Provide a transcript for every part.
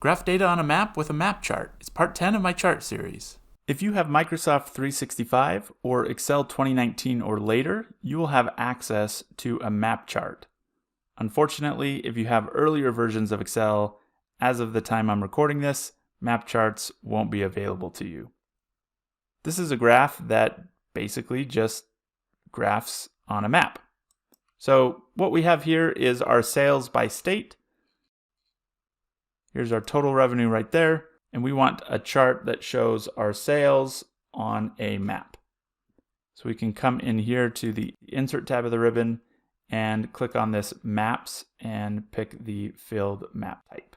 Graph data on a map with a map chart is part 10 of my chart series. If you have Microsoft 365 or Excel 2019 or later, you will have access to a map chart. Unfortunately, if you have earlier versions of Excel, as of the time I'm recording this, map charts won't be available to you. This is a graph that basically just graphs on a map. So what we have here is our sales by state. Here's our total revenue right there, and we want a chart that shows our sales on a map. So we can come in here to the Insert tab of the ribbon and click on this Maps and pick the filled map type.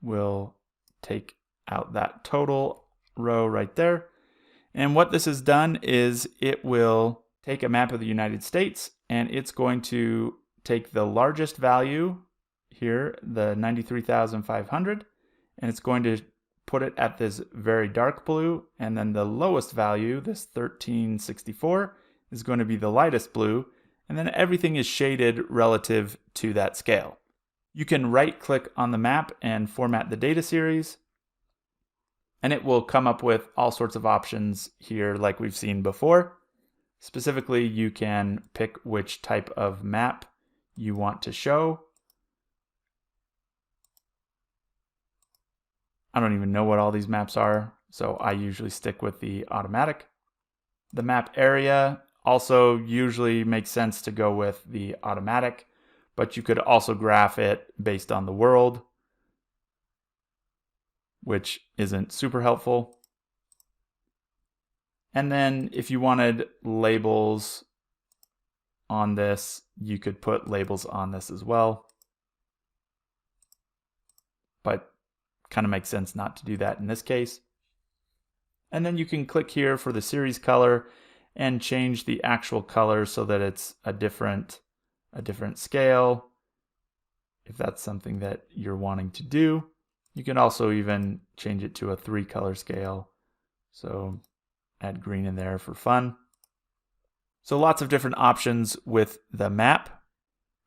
We'll take out that total row right there. And what this has done is it will take a map of the United States, and it's going to take the largest value here, the 93,500, and it's going to put it at this very dark blue, and then the lowest value, this 1364, is going to be the lightest blue, and then everything is shaded relative to that scale. You can right-click on the map and format the data series, and it will come up with all sorts of options here like we've seen before. Specifically, you can pick which type of map you want to show. I don't even know what all these maps are, so I usually stick with the automatic. The map area also usually makes sense to go with the automatic, but you could also graph it based on the world, which isn't super helpful. And then if you wanted labels on this, you could put labels on this as well, but kind of makes sense not to do that in this case. And then you can click here for the series color and change the actual color so that it's a different scale, if that's something that you're wanting to do. You can also even change it to a 3-color scale, so add green in there for fun. So lots of different options with the map.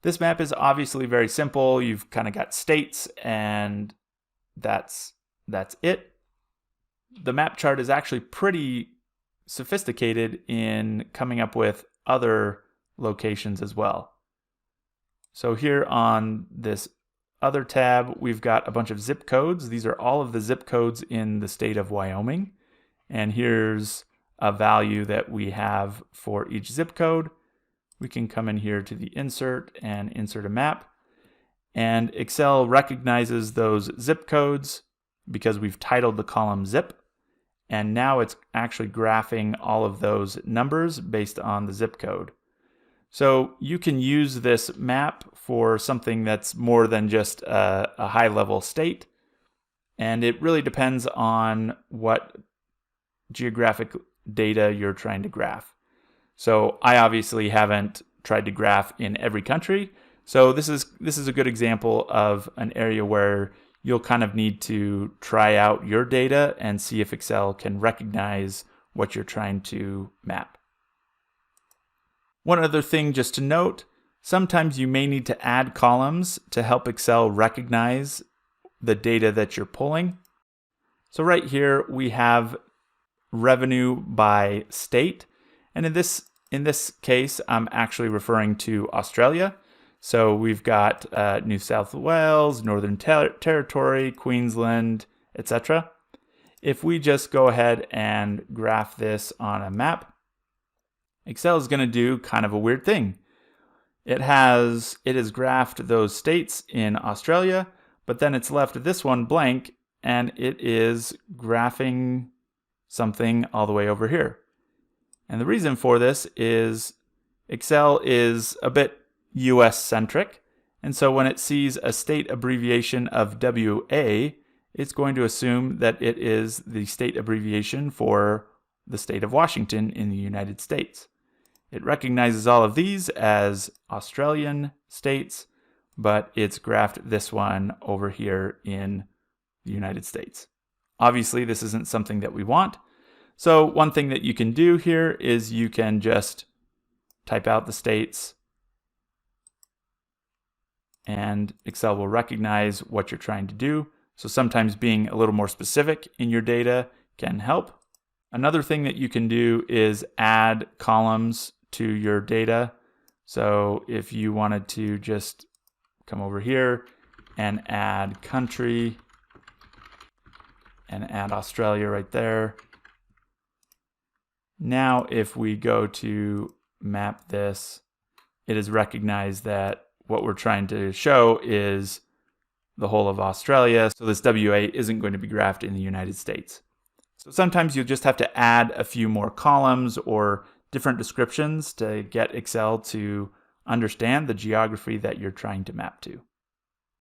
This map is obviously very simple. You've kind of got states, and that's it. The map chart is actually pretty sophisticated in coming up with other locations as well. So here on this other tab, we've got a bunch of zip codes. These are all of the zip codes in the state of Wyoming. And here's a value that we have for each zip code. We can come in here to the insert and insert a map. And Excel recognizes those zip codes because we've titled the column zip. And now it's actually graphing all of those numbers based on the zip code. So you can use this map for something that's more than just a high-level state. And it really depends on what geographic data you're trying to graph. So I obviously haven't tried to graph in every country. So this is a good example of an area where you'll kind of need to try out your data and see if Excel can recognize what you're trying to map. One other thing just to note, sometimes you may need to add columns to help Excel recognize the data that you're pulling. So right here we have revenue by state, and in this case I'm actually referring to Australia. So we've got New South Wales, Northern Territory, Queensland, etc. If we just go ahead and graph this on a map, Excel is going to do kind of a weird thing. It has graphed those states in Australia, but then it's left this one blank, and it is graphing something all the way over here. And the reason for this is Excel is a bit US centric, and so when it sees a state abbreviation of WA, it's going to assume that it is the state abbreviation for the state of Washington in the United States. It recognizes all of these as Australian states, but it's graphed this one over here in the United States. Obviously, this isn't something that we want. So one thing that you can do here is you can just type out the states and Excel will recognize what you're trying to do. So sometimes being a little more specific in your data can help. Another thing that you can do is add columns to your data. So if you wanted to just come over here and add country and add Australia right there. Now if we go to map this, it has recognized that what we're trying to show is the whole of Australia. So this WA isn't going to be graphed in the United States. So sometimes you just have to add a few more columns or different descriptions to get Excel to understand the geography that you're trying to map to.